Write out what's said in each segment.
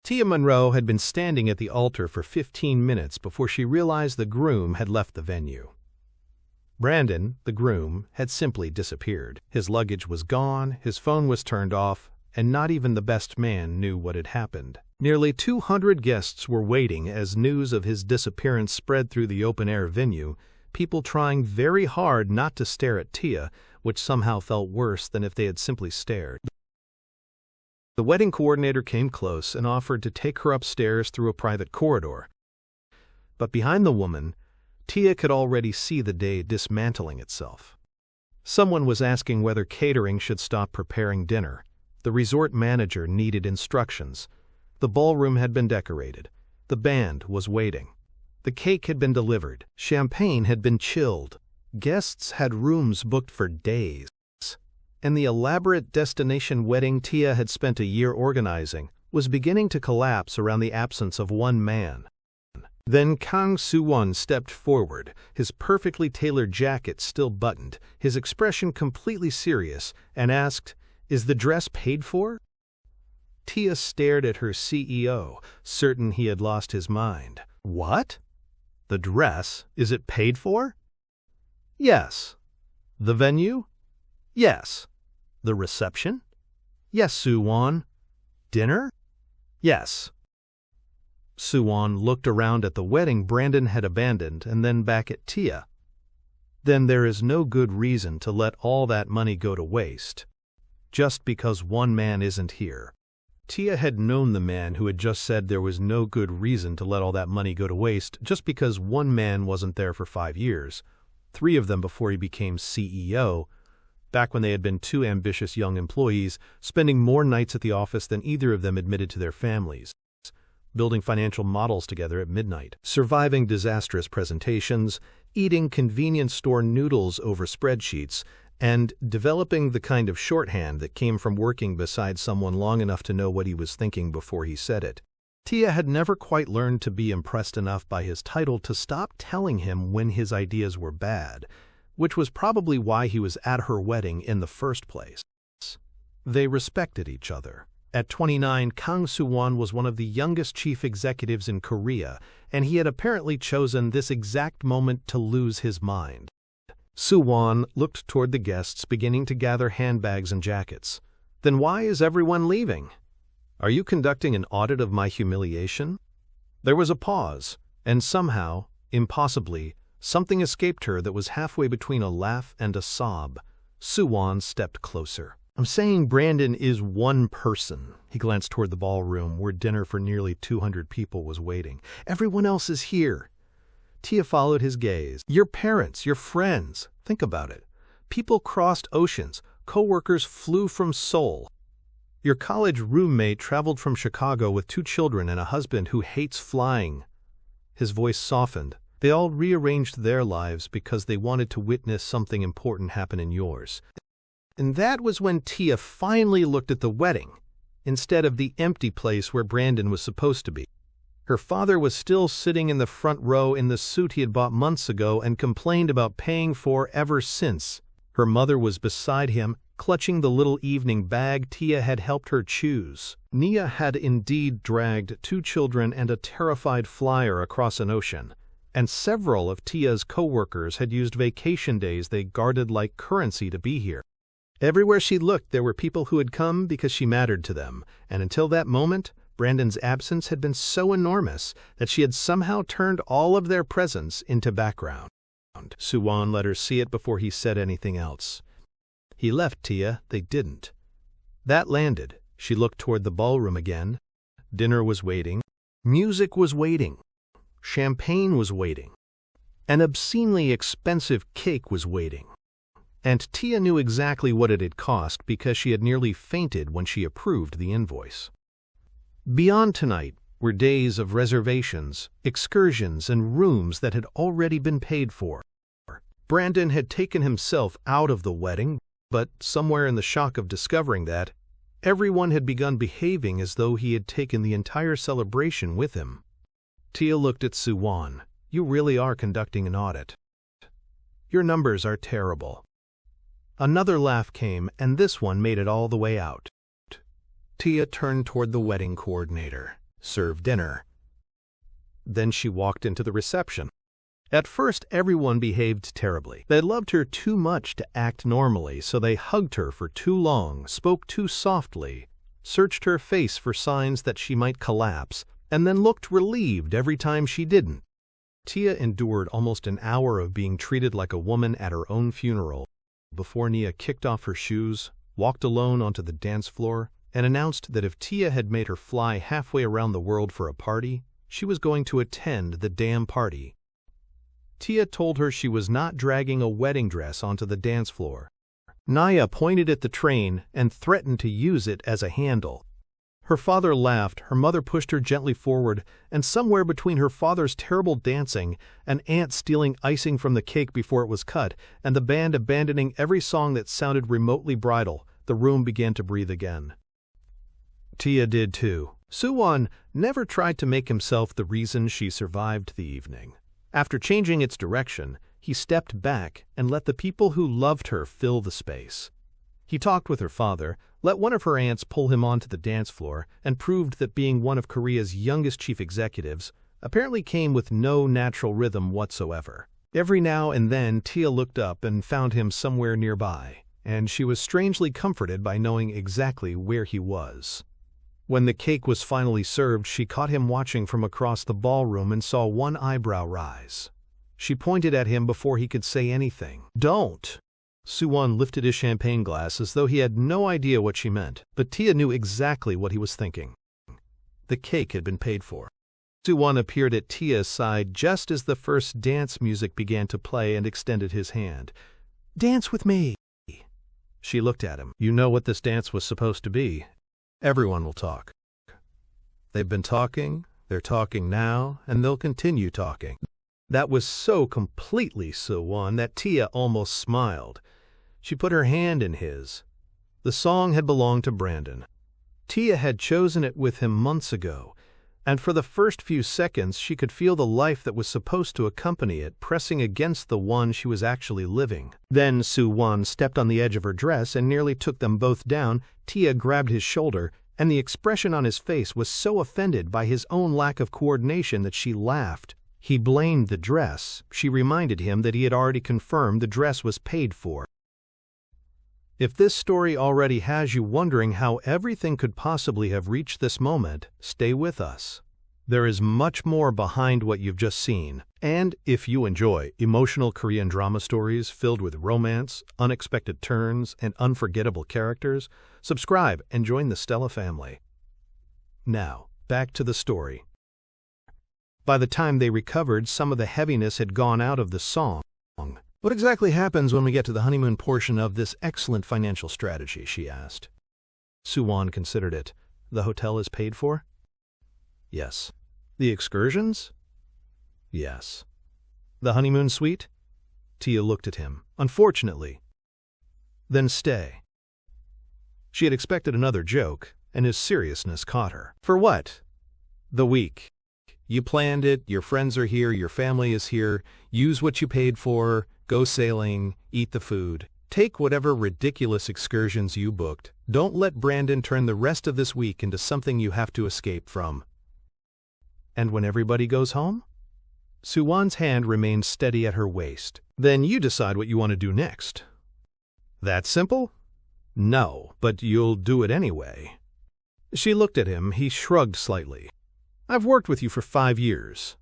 Tia Munroe had been standing at the altar for 15 minutes before she realized the groom had left the venue. Brandon, the groom, had simply disappeared. His luggage was gone, his phone was turned off, and not even the best man knew what had happened. Nearly 200 guests were waiting as news of his disappearance spread through the open-air venue, people trying very hard not to stare at Tia, which somehow felt worse than if they had simply stared. The wedding coordinator came close and offered to take her upstairs through a private corridor. But behind the woman, Tia could already see the day dismantling itself. Someone was asking whether catering should stop preparing dinner. The resort manager needed instructions. The ballroom had been decorated. The band was waiting. The cake had been delivered. Champagne had been chilled. Guests had rooms booked for days. And the elaborate destination wedding Tia had spent a year organizing was beginning to collapse around the absence of one man. Then Kang Su-Won stepped forward, his perfectly tailored jacket still buttoned, his expression completely serious, and asked, "Is the dress paid for?" Tia stared at her CEO, certain he had lost his mind. "What? The dress? Is it paid for?" "Yes." "The venue?" "Yes." "The reception?" "Yes, Su-Won." "Dinner?" "Yes." Su-Won looked around at the wedding Brandon had abandoned and then back at Tia. "Then there is no good reason to let all that money go to waste, just because one man isn't here." Tia had known the man who had just said there was no good reason to let all that money go to waste just because one man wasn't there for 5 years, 3 of them before he became CEO, back when they had been 2 ambitious young employees, spending more nights at the office than either of them admitted to their families, building financial models together at midnight, surviving disastrous presentations, eating convenience store noodles over spreadsheets, and developing the kind of shorthand that came from working beside someone long enough to know what he was thinking before he said it. Tia had never quite learned to be impressed enough by his title to stop telling him when his ideas were bad, which was probably why he was at her wedding in the first place. They respected each other. At 29, Kang Su-Won was one of the youngest chief executives in Korea, and he had apparently chosen this exact moment to lose his mind. Su-Won looked toward the guests beginning to gather handbags and jackets. "Then why is everyone leaving? Are you conducting an audit of my humiliation?" There was a pause, and somehow, impossibly, something escaped her that was halfway between a laugh and a sob. Su-Won stepped closer. "I'm saying Brandon is one person." He glanced toward the ballroom where dinner for nearly 200 people was waiting. "Everyone else is here." Tia followed his gaze. "Your parents, your friends. Think about it. People crossed oceans. Co-workers flew from Seoul. Your college roommate traveled from Chicago with 2 children and a husband who hates flying." His voice softened. "They all rearranged their lives because they wanted to witness something important happen in yours." And that was when Tia finally looked at the wedding, instead of the empty place where Brandon was supposed to be. Her father was still sitting in the front row in the suit he had bought months ago and complained about paying for ever since. Her mother was beside him, clutching the little evening bag Tia had helped her choose. Nia had indeed dragged 2 children and a terrified flyer across an ocean, and several of Tia's co-workers had used vacation days they guarded like currency to be here. Everywhere she looked, there were people who had come because she mattered to them, and until that moment, Brandon's absence had been so enormous that she had somehow turned all of their presence into background. Su-Won let her see it before he said anything else. "He left, Tia, they didn't." That landed. She looked toward the ballroom again. Dinner was waiting. Music was waiting. Champagne was waiting. An obscenely expensive cake was waiting. And Tia knew exactly what it had cost because she had nearly fainted when she approved the invoice. Beyond tonight were days of reservations, excursions, and rooms that had already been paid for. Brandon had taken himself out of the wedding, but somewhere in the shock of discovering that, everyone had begun behaving as though he had taken the entire celebration with him. Tia looked at Su-Won. "You really are conducting an audit. Your numbers are terrible." Another laugh came, and this one made it all the way out. Tia turned toward the wedding coordinator. serve dinner. Then she walked into the reception. At first, everyone behaved terribly. They loved her too much to act normally, so they hugged her for too long, spoke too softly, searched her face for signs that she might collapse, and then looked relieved every time she didn't. Tia endured almost an hour of being treated like a woman at her own funeral before Nia kicked off her shoes, walked alone onto the dance floor, and announced that if Tia had made her fly halfway around the world for a party, she was going to attend the damn party. Tia told her she was not dragging a wedding dress onto the dance floor. Nia pointed at the train and threatened to use it as a handle. Her father laughed, her mother pushed her gently forward, and somewhere between her father's terrible dancing, an aunt stealing icing from the cake before it was cut, and the band abandoning every song that sounded remotely bridal, the room began to breathe again. Tia did too. Su-Won never tried to make himself the reason she survived the evening. After changing its direction, he stepped back and let the people who loved her fill the space. He talked with her father, let one of her aunts pull him onto the dance floor, and proved that being one of Korea's youngest chief executives apparently came with no natural rhythm whatsoever. Every now and then Tia looked up and found him somewhere nearby, and she was strangely comforted by knowing exactly where he was. When the cake was finally served, she caught him watching from across the ballroom and saw one eyebrow rise. She pointed at him before he could say anything. "Don't!" Su-Won lifted his champagne glass as though he had no idea what she meant, but Tia knew exactly what he was thinking. The cake had been paid for. Su-Won appeared at Tia's side just as the first dance music began to play and extended his hand. "Dance with me." She looked at him. "You know what this dance was supposed to be. Everyone will talk. They've been talking, they're talking now, and they'll continue talking." That was so completely Su-Won that Tia almost smiled. She put her hand in his. The song had belonged to Brandon. Tia had chosen it with him months ago, and for the first few seconds she could feel the life that was supposed to accompany it pressing against the one she was actually living. Then Su-Won stepped on the edge of her dress and nearly took them both down. Tia grabbed his shoulder, and the expression on his face was so offended by his own lack of coordination that she laughed. He blamed the dress. She reminded him that he had already confirmed the dress was paid for. If this story already has you wondering how everything could possibly have reached this moment, stay with us. There is much more behind what you've just seen. And if you enjoy emotional Korean drama stories filled with romance, unexpected turns, and unforgettable characters, subscribe and join the Stella family. Now, back to the story. By the time they recovered, some of the heaviness had gone out of the song. "What exactly happens when we get to the honeymoon portion of this excellent financial strategy?" she asked. Su-Won considered it. "The hotel is paid for?" "Yes." "The excursions?" "Yes." "The honeymoon suite?" Tia looked at him. "Unfortunately." "Then stay." She had expected another joke, and his seriousness caught her. "For what?" "The week. You planned it, your friends are here, your family is here, use what you paid for, go sailing, eat the food. Take whatever ridiculous excursions you booked. Don't let Brandon turn the rest of this week into something you have to escape from." "And when everybody goes home?" Su-Won's hand remained steady at her waist. "Then you decide what you want to do next." "That simple?" "No, but you'll do it anyway." She looked at him. He shrugged slightly. "I've worked with you for 5 years.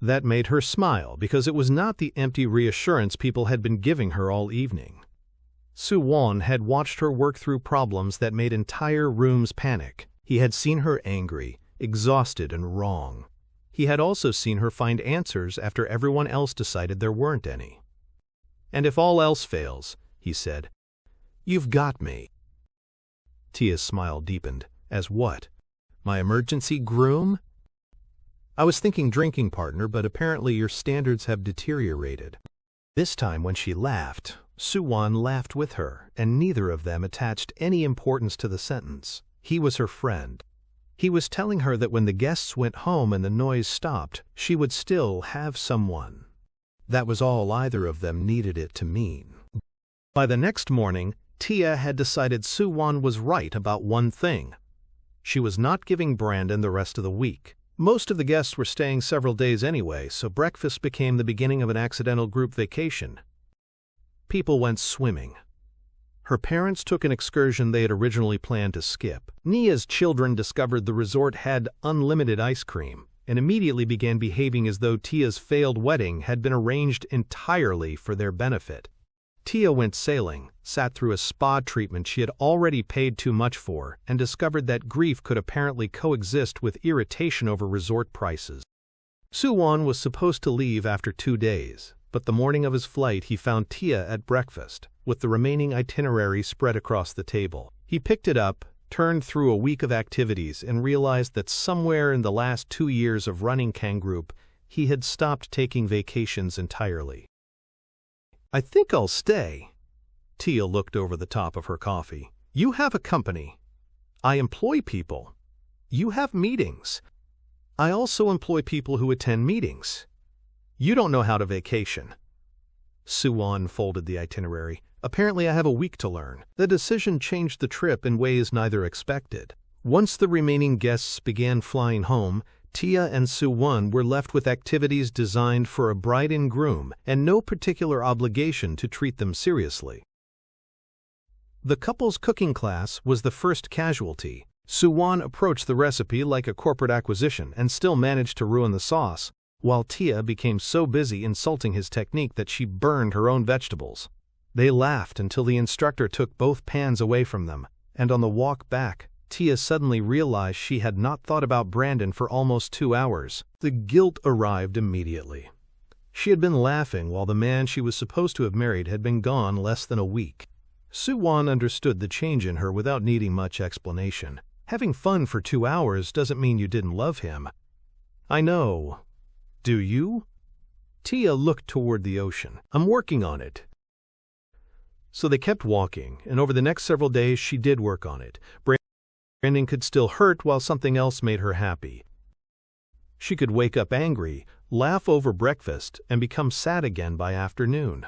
That made her smile because it was not the empty reassurance people had been giving her all evening. Su-Won had watched her work through problems that made entire rooms panic. He had seen her angry, exhausted, and wrong. He had also seen her find answers after everyone else decided there weren't any. "And if all else fails," he said, "you've got me." Tia's smile deepened. "As what? My emergency groom?" "I was thinking drinking partner, but apparently your standards have deteriorated." This time when she laughed, Su-Won laughed with her, and neither of them attached any importance to the sentence. He was her friend. He was telling her that when the guests went home and the noise stopped, she would still have someone. That was all either of them needed it to mean. By the next morning, Tia had decided Su-Won was right about one thing. She was not giving Brandon the rest of the week. Most of the guests were staying several days anyway, so breakfast became the beginning of an accidental group vacation. People went swimming. Her parents took an excursion they had originally planned to skip. Nia's children discovered the resort had unlimited ice cream and immediately began behaving as though Tia's failed wedding had been arranged entirely for their benefit. Tia went sailing, sat through a spa treatment she had already paid too much for, and discovered that grief could apparently coexist with irritation over resort prices. Su-Won was supposed to leave after 2 days, but the morning of his flight he found Tia at breakfast, with the remaining itinerary spread across the table. He picked it up, turned through a week of activities, and realized that somewhere in the last 2 years of running Kang Group, he had stopped taking vacations entirely. "I think I'll stay." Tia looked over the top of her coffee. "You have a company. I employ people. You have meetings. I also employ people who attend meetings. You don't know how to vacation." Su-Won folded the itinerary. "Apparently I have a week to learn." The decision changed the trip in ways neither expected. Once the remaining guests began flying home, Tia and Su-Won were left with activities designed for a bride and groom and no particular obligation to treat them seriously. The couple's cooking class was the first casualty. Su-Won approached the recipe like a corporate acquisition and still managed to ruin the sauce, while Tia became so busy insulting his technique that she burned her own vegetables. They laughed until the instructor took both pans away from them, and on the walk back, Tia suddenly realized she had not thought about Brandon for almost 2 hours. The guilt arrived immediately. She had been laughing while the man she was supposed to have married had been gone less than a week. Su-Won understood the change in her without needing much explanation. Having fun for 2 hours doesn't mean you didn't love him. "I know. Do you?" Tia looked toward the ocean. "I'm working on it." So they kept walking, and over the next several days she did work on it. Brandon could still hurt while something else made her happy. She could wake up angry, laugh over breakfast, and become sad again by afternoon.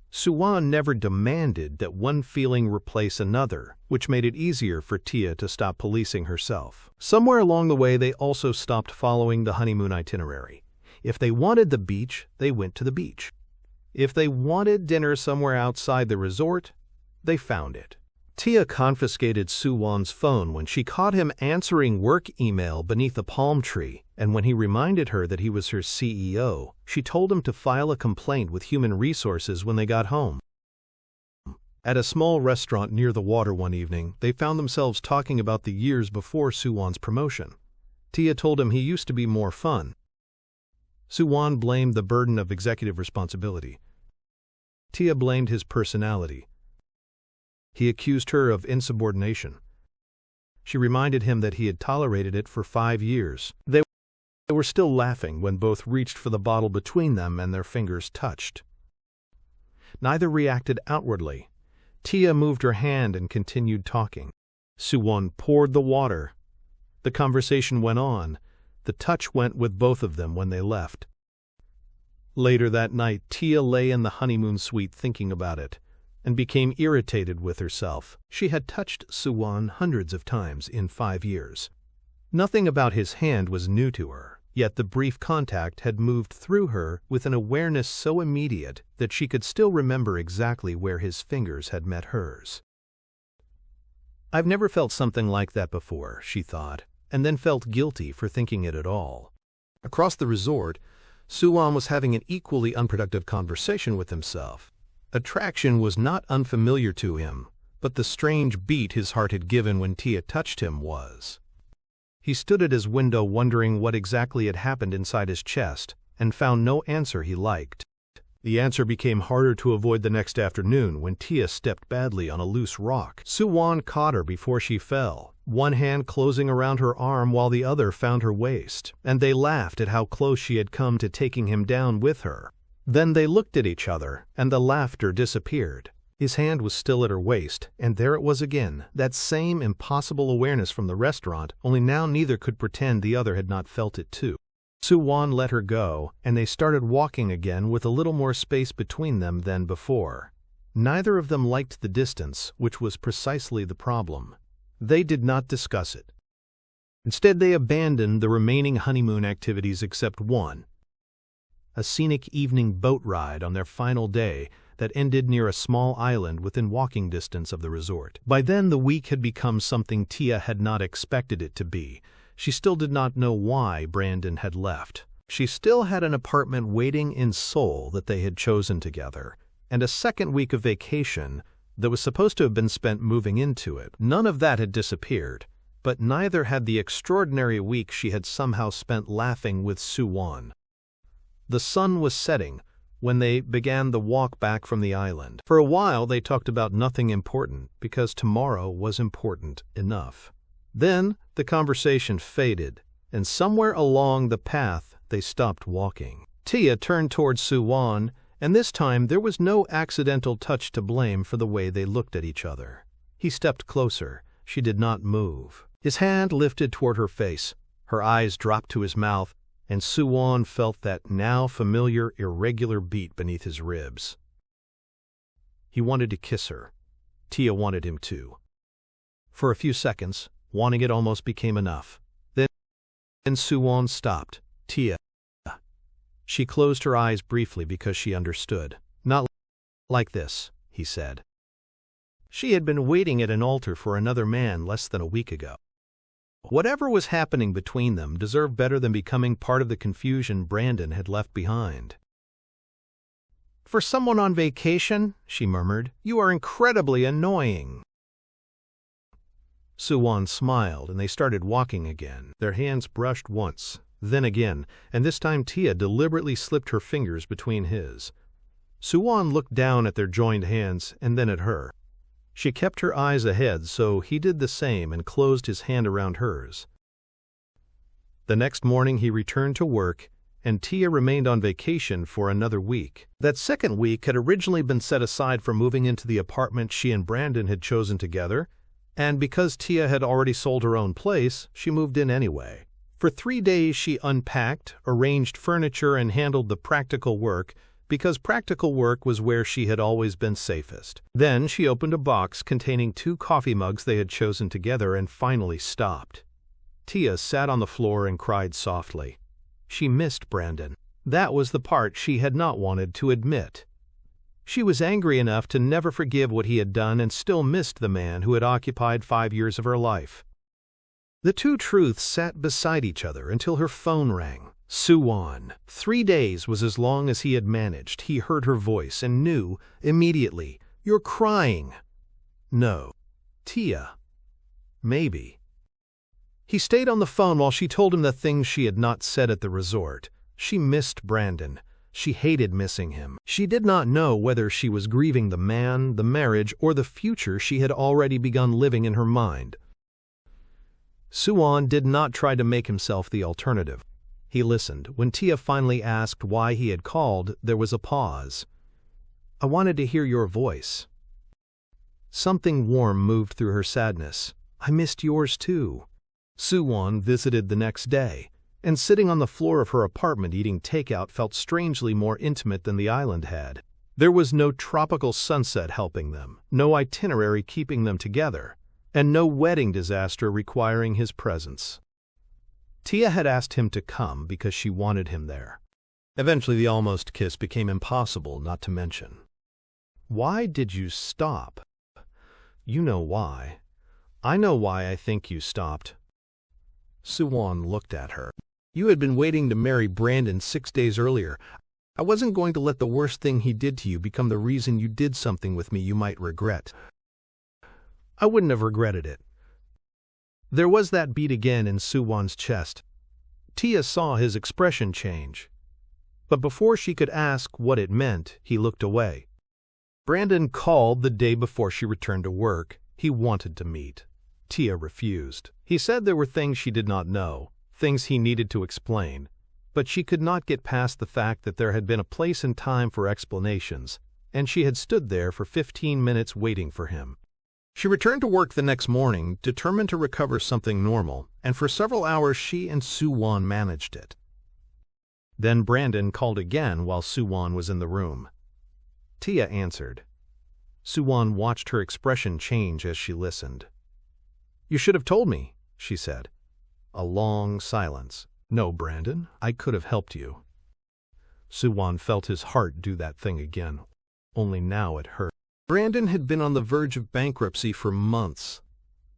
Su-Won never demanded that one feeling replace another, which made it easier for Tia to stop policing herself. Somewhere along the way they also stopped following the honeymoon itinerary. If they wanted the beach, they went to the beach. If they wanted dinner somewhere outside the resort, they found it. Tia confiscated Su-Won's phone when she caught him answering work email beneath a palm tree, and when he reminded her that he was her CEO, she told him to file a complaint with Human Resources when they got home. At a small restaurant near the water one evening, they found themselves talking about the years before Su-Won's promotion. Tia told him he used to be more fun. Su-Won blamed the burden of executive responsibility. Tia blamed his personality. He accused her of insubordination. She reminded him that he had tolerated it for 5 years. They were still laughing when both reached for the bottle between them and their fingers touched. Neither reacted outwardly. Tia moved her hand and continued talking. Su-Won poured the water. The conversation went on. The touch went with both of them when they left. Later that night, Tia lay in the honeymoon suite thinking about it, and became irritated with herself. She had touched Su-Won hundreds of times in 5 years. Nothing about his hand was new to her, yet the brief contact had moved through her with an awareness so immediate that she could still remember exactly where his fingers had met hers. "I've never felt something like that before," she thought, and then felt guilty for thinking it at all. Across the resort, Su-Won was having an equally unproductive conversation with himself. Attraction was not unfamiliar to him, but the strange beat his heart had given when Tia touched him was. He stood at his window wondering what exactly had happened inside his chest, and found no answer he liked. The answer became harder to avoid the next afternoon when Tia stepped badly on a loose rock. Su-Won caught her before she fell, one hand closing around her arm while the other found her waist, and they laughed at how close she had come to taking him down with her. Then they looked at each other, and the laughter disappeared. His hand was still at her waist, and there it was again, that same impossible awareness from the restaurant, only now neither could pretend the other had not felt it too. Su-Won let her go, and they started walking again with a little more space between them than before. Neither of them liked the distance, which was precisely the problem. They did not discuss it. Instead, they abandoned the remaining honeymoon activities except one, a scenic evening boat ride on their final day that ended near a small island within walking distance of the resort. By then, the week had become something Tia had not expected it to be. She still did not know why Brandon had left. She still had an apartment waiting in Seoul that they had chosen together, and a second week of vacation that was supposed to have been spent moving into it. None of that had disappeared, but neither had the extraordinary week she had somehow spent laughing with Su-Won. The sun was setting when they began the walk back from the island. For a while, they talked about nothing important because tomorrow was important enough. Then the conversation faded, and somewhere along the path they stopped walking. Tia turned towards Su-Won, and this time there was no accidental touch to blame for the way they looked at each other. He stepped closer. She did not move. His hand lifted toward her face. Her eyes dropped to his mouth, and Su-Won felt that now familiar, irregular beat beneath his ribs. He wanted to kiss her. Tia wanted him to. For a few seconds, wanting it almost became enough. Then Su-Won stopped. Tia. She closed her eyes briefly because she understood. Not like this, he said. She had been waiting at an altar for another man less than a week ago. Whatever was happening between them deserved better than becoming part of the confusion Brandon had left behind. "For someone on vacation," she murmured, "you are incredibly annoying." Su-Won smiled, and they started walking again. Their hands brushed once, then again, and this time Tia deliberately slipped her fingers between his. Su-Won looked down at their joined hands and then at her. She kept her eyes ahead, so he did the same and closed his hand around hers. The next morning he returned to work, and Tia remained on vacation for another week. That second week had originally been set aside for moving into the apartment she and Brandon had chosen together, and because Tia had already sold her own place, she moved in anyway. For 3 days she unpacked, arranged furniture, and handled the practical work, because practical work was where she had always been safest. Then she opened a box containing 2 coffee mugs they had chosen together and finally stopped. Tia sat on the floor and cried softly. She missed Brandon. That was the part she had not wanted to admit. She was angry enough to never forgive what he had done and still missed the man who had occupied 5 years of her life. The two truths sat beside each other until her phone rang. Su-Won. 3 days was as long as he had managed. He heard her voice and knew immediately. "You're crying." "No." "Tia." "Maybe." He stayed on the phone while she told him the things she had not said at the resort. She missed Brandon. She hated missing him. She did not know whether she was grieving the man, the marriage, or the future she had already begun living in her mind. Su-Won did not try to make himself the alternative. He listened. When Tia finally asked why he had called, there was a pause. "I wanted to hear your voice." Something warm moved through her sadness. "I missed yours too." Su-Won visited the next day, and sitting on the floor of her apartment eating takeout felt strangely more intimate than the island had. There was no tropical sunset helping them, no itinerary keeping them together, and no wedding disaster requiring his presence. Tia had asked him to come because she wanted him there. Eventually the almost kiss became impossible not to mention. "Why did you stop?" "You know why." "I know why I think you stopped." Su-Won looked at her. "You had been waiting to marry Brandon 6 days earlier. I wasn't going to let the worst thing he did to you become the reason you did something with me you might regret." "I wouldn't have regretted it." There was that beat again in Su-Won's chest. Tia saw his expression change. But before she could ask what it meant, he looked away. Brandon called the day before she returned to work. He wanted to meet. Tia refused. He said there were things she did not know, things he needed to explain, but she could not get past the fact that there had been a place and time for explanations, and she had stood there for 15 minutes waiting for him. She returned to work the next morning, determined to recover something normal, and for several hours she and Su-Won managed it. Then Brandon called again while Su-Won was in the room. Tia answered. Su-Won watched her expression change as she listened. "You should have told me," she said. A long silence. "No, Brandon, I could have helped you." Su-Won felt his heart do that thing again, only now it hurt. Brandon had been on the verge of bankruptcy for months.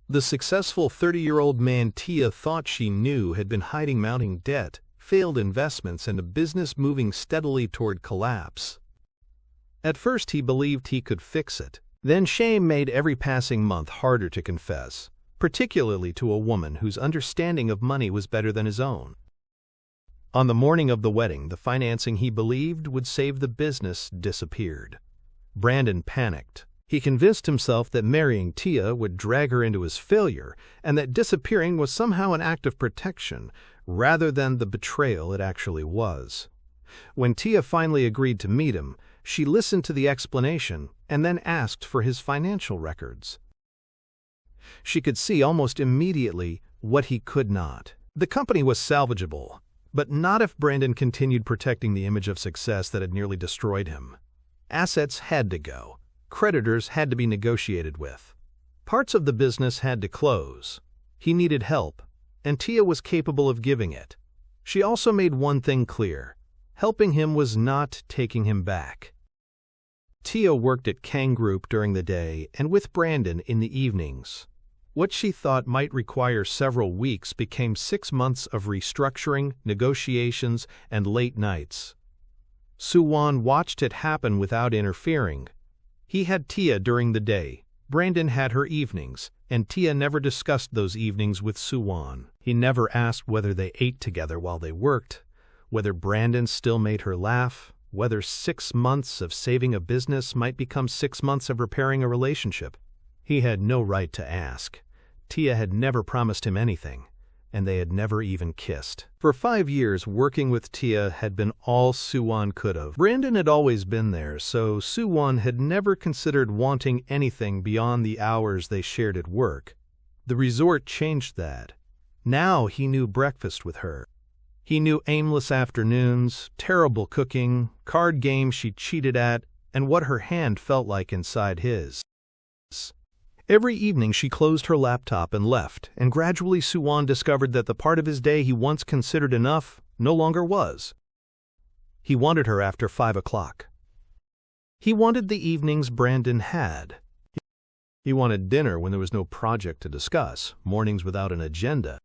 The successful 30-year-old man Tia thought she knew had been hiding mounting debt, failed investments, and a business moving steadily toward collapse. At first he believed he could fix it. Then shame made every passing month harder to confess, particularly to a woman whose understanding of money was better than his own. On the morning of the wedding, the financing he believed would save the business disappeared. Brandon panicked. He convinced himself that marrying Tia would drag her into his failure and that disappearing was somehow an act of protection rather than the betrayal it actually was. When Tia finally agreed to meet him, she listened to the explanation and then asked for his financial records. She could see almost immediately what he could not. The company was salvageable, but not if Brandon continued protecting the image of success that had nearly destroyed him. Assets had to go. Creditors had to be negotiated with. Parts of the business had to close. He needed help, and Tia was capable of giving it. She also made one thing clear: helping him was not taking him back. Tia worked at Kang Group during the day and with Brandon in the evenings. What she thought might require several weeks became 6 months of restructuring, negotiations, and late nights. Su-Won watched it happen without interfering. He had Tia during the day, Brandon had her evenings, and Tia never discussed those evenings with Su-Won. He never asked whether they ate together while they worked, whether Brandon still made her laugh, whether 6 months of saving a business might become 6 months of repairing a relationship. He had no right to ask. Tia had never promised him anything, and they had never even kissed. For 5 years, working with Tia had been all Su-Won could have. Brandon had always been there, so Su-Won had never considered wanting anything beyond the hours they shared at work. The resort changed that. Now he knew breakfast with her. He knew aimless afternoons, terrible cooking, card games she cheated at, and what her hand felt like inside his. Every evening she closed her laptop and left, and gradually Su-Won discovered that the part of his day he once considered enough no longer was. He wanted her after 5 o'clock. He wanted the evenings Brandon had. He wanted dinner when there was no project to discuss, mornings without an agenda,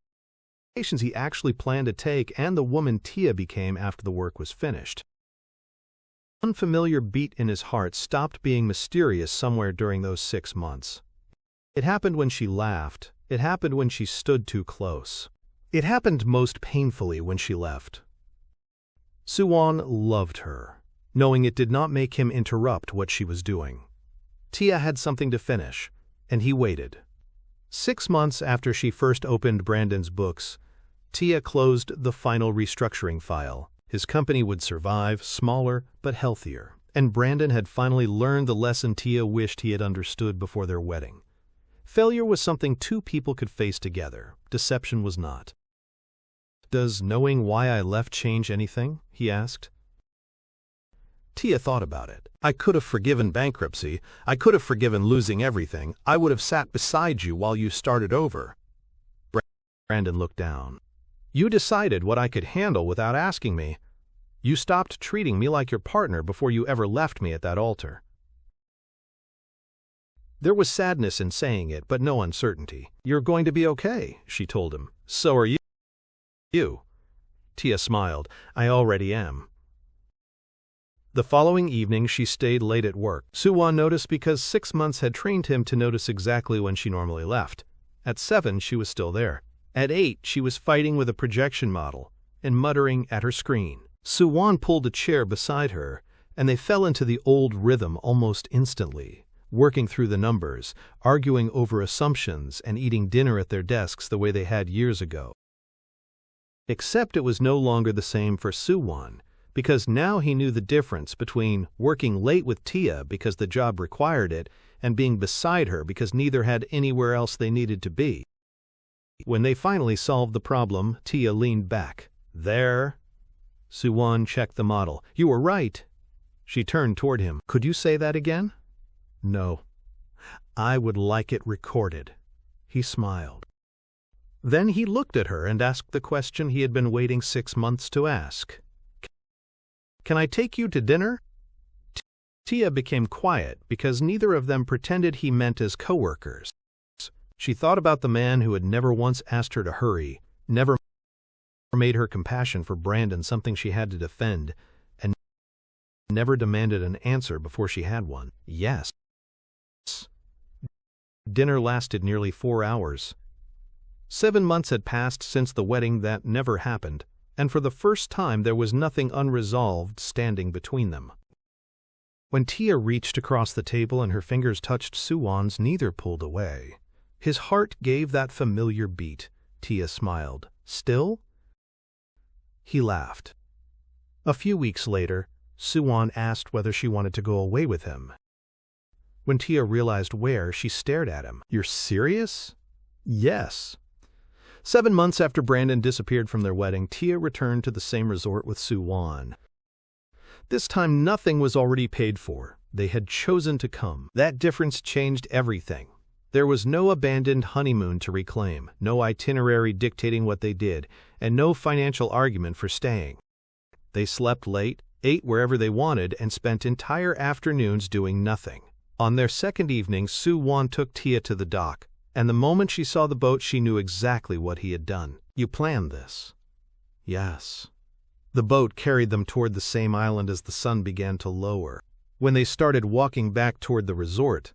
vacations he actually planned to take, and the woman Tia became after the work was finished. An unfamiliar beat in his heart stopped being mysterious somewhere during those 6 months. It happened when she laughed. It happened when she stood too close. It happened most painfully when she left. Su-Won loved her, knowing it did not make him interrupt what she was doing. Tia had something to finish, and he waited. 6 months after she first opened Brandon's books, Tia closed the final restructuring file. His company would survive, smaller but healthier, and Brandon had finally learned the lesson Tia wished he had understood before their wedding. Failure was something 2 people could face together. Deception was not. "Does knowing why I left change anything?" he asked. Tia thought about it. "I could have forgiven bankruptcy. I could have forgiven losing everything. I would have sat beside you while you started over." Brandon looked down. "You decided what I could handle without asking me. You stopped treating me like your partner before you ever left me at that altar." There was sadness in saying it, but no uncertainty. "You're going to be okay," she told him. "So are you." Tia smiled. "I already am." The following evening she stayed late at work. Su-Won noticed because 6 months had trained him to notice exactly when she normally left. At 7 she was still there. At 8 she was fighting with a projection model and muttering at her screen. Su-Won pulled a chair beside her, and they fell into the old rhythm almost instantly, working through the numbers, arguing over assumptions, and eating dinner at their desks the way they had years ago. Except it was no longer the same for Su-Won, because now he knew the difference between working late with Tia because the job required it and being beside her because neither had anywhere else they needed to be. When they finally solved the problem, Tia leaned back. "There." Su-Won checked the model. "You were right." She turned toward him. "Could you say that again?" "No. I would like it recorded." He smiled. Then he looked at her and asked the question he had been waiting 6 months to ask. "Can I take you to dinner?" Tia became quiet because neither of them pretended he meant as co-workers. She thought about the man who had never once asked her to hurry, never made her compassion for Brandon something she had to defend, and never demanded an answer before she had one. Yes. Dinner lasted nearly 4 hours. 7 months had passed since the wedding that never happened, and for the first time there was nothing unresolved standing between them. When Tia reached across the table and her fingers touched Su-Won's, neither pulled away. His heart gave that familiar beat. Tia smiled. "Still?" He laughed. A few weeks later, Su-Won asked whether she wanted to go away with him. When Tia realized where, she stared at him. "You're serious?" "Yes." 7 months after Brandon disappeared from their wedding, Tia returned to the same resort with Su-Won. This time nothing was already paid for. They had chosen to come. That difference changed everything. There was no abandoned honeymoon to reclaim, no itinerary dictating what they did, and no financial argument for staying. They slept late, ate wherever they wanted, and spent entire afternoons doing nothing. On their second evening, Su-Won took Tia to the dock, and the moment she saw the boat she knew exactly what he had done. "You planned this?" "Yes." The boat carried them toward the same island as the sun began to lower. When they started walking back toward the resort,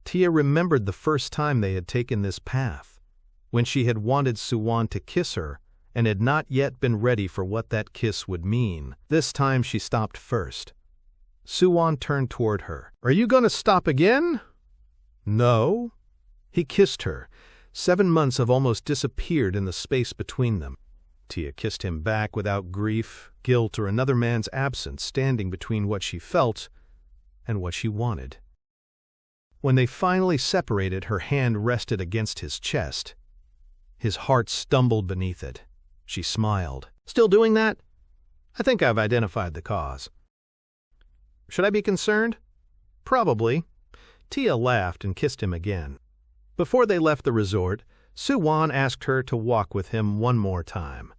Tia remembered the first time they had taken this path, when she had wanted Su-Won to kiss her and had not yet been ready for what that kiss would mean. This time she stopped first. Su-Won turned toward her. "Are you going to stop again?" "No." He kissed her. 7 months have almost disappeared in the space between them. Tia kissed him back without grief, guilt, or another man's absence standing between what she felt and what she wanted. When they finally separated, her hand rested against his chest. His heart stumbled beneath it. She smiled. "Still doing that? I think I've identified the cause." "Should I be concerned?" "Probably." Tia laughed and kissed him again. Before they left the resort, Su-Won asked her to walk with him one more time.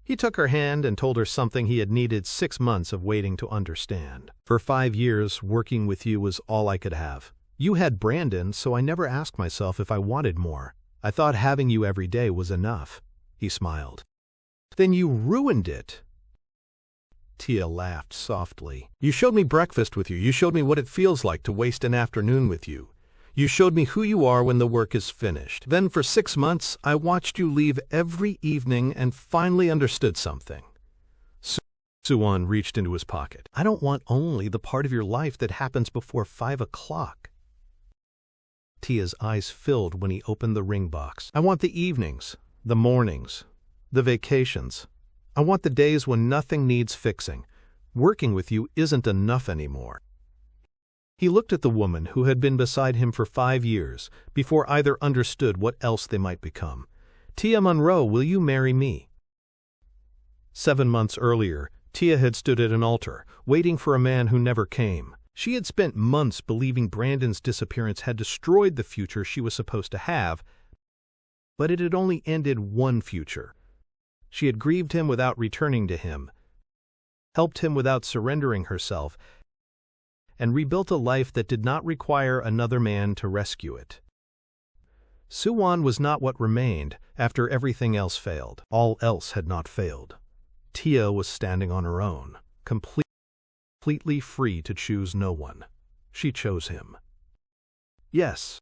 He took her hand and told her something he had needed 6 months of waiting to understand. "For 5 years, working with you was all I could have. You had Brandon, so I never asked myself if I wanted more. I thought having you every day was enough." He smiled. "Then you ruined it." Tia laughed softly. "You showed me breakfast with you. You showed me what it feels like to waste an afternoon with you. You showed me who you are when the work is finished. Then for 6 months, I watched you leave every evening and finally understood something." Su-Won reached into his pocket. "I don't want only the part of your life that happens before 5 o'clock. Tia's eyes filled when he opened the ring box. "I want the evenings, the mornings, the vacations. I want the days when nothing needs fixing. Working with you isn't enough anymore." He looked at the woman who had been beside him for 5 years before either understood what else they might become. "Tia Munroe, will you marry me?" 7 months earlier, Tia had stood at an altar, waiting for a man who never came. She had spent months believing Brandon's disappearance had destroyed the future she was supposed to have, but it had only ended one future. She had grieved him without returning to him, helped him without surrendering herself, and rebuilt a life that did not require another man to rescue it. Su-Won was not what remained after everything else failed. All else had not failed. Tia was standing on her own, completely free to choose no one. She chose him. Yes.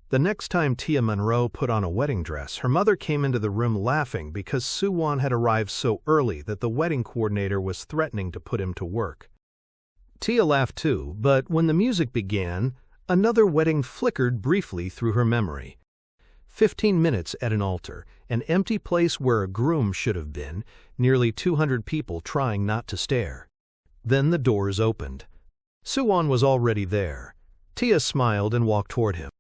The next time Tia Munroe put on a wedding dress, her mother came into the room laughing because Su-Won had arrived so early that the wedding coordinator was threatening to put him to work. Tia laughed too, but when the music began, another wedding flickered briefly through her memory. 15 minutes at an altar, an empty place where a groom should have been, nearly 200 people trying not to stare. Then the doors opened. Su-Won was already there. Tia smiled and walked toward him.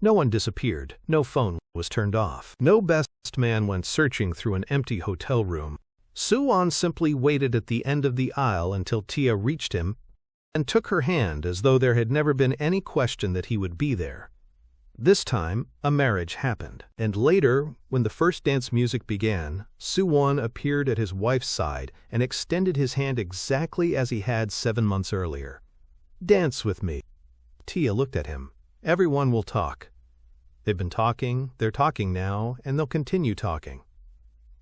No one disappeared, no phone was turned off. No best man went searching through an empty hotel room. Su-Won simply waited at the end of the aisle until Tia reached him and took her hand as though there had never been any question that he would be there. This time, a marriage happened. And later, when the first dance music began, Su-Won appeared at his wife's side and extended his hand exactly as he had 7 months earlier. "Dance with me." Tia looked at him. "Everyone will talk." They've been talking, they're talking now, and they'll continue talking.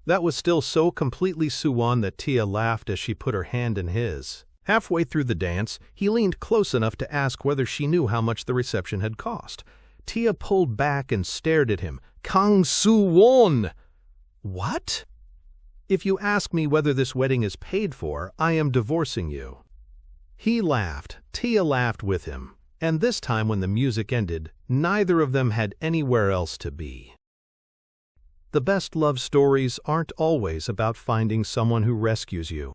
That was still so completely Su-Won that Tia laughed as she put her hand in his. Halfway through the dance, he leaned close enough to ask whether she knew how much the reception had cost. Tia pulled back and stared at him. "Kang Su-Won!" "What?" "If you ask me whether this wedding is paid for, I am divorcing you." He laughed. Tia laughed with him. And this time when the music ended, neither of them had anywhere else to be. The best love stories aren't always about finding someone who rescues you.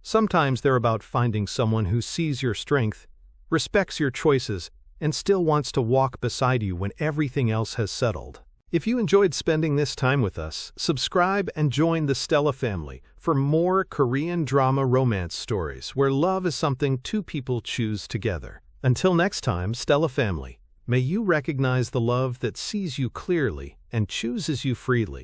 Sometimes they're about finding someone who sees your strength, respects your choices, and still wants to walk beside you when everything else has settled. If you enjoyed spending this time with us, subscribe and join the Stella family for more Korean drama romance stories where love is something two people choose together. Until next time, Stella family, may you recognize the love that sees you clearly and chooses you freely.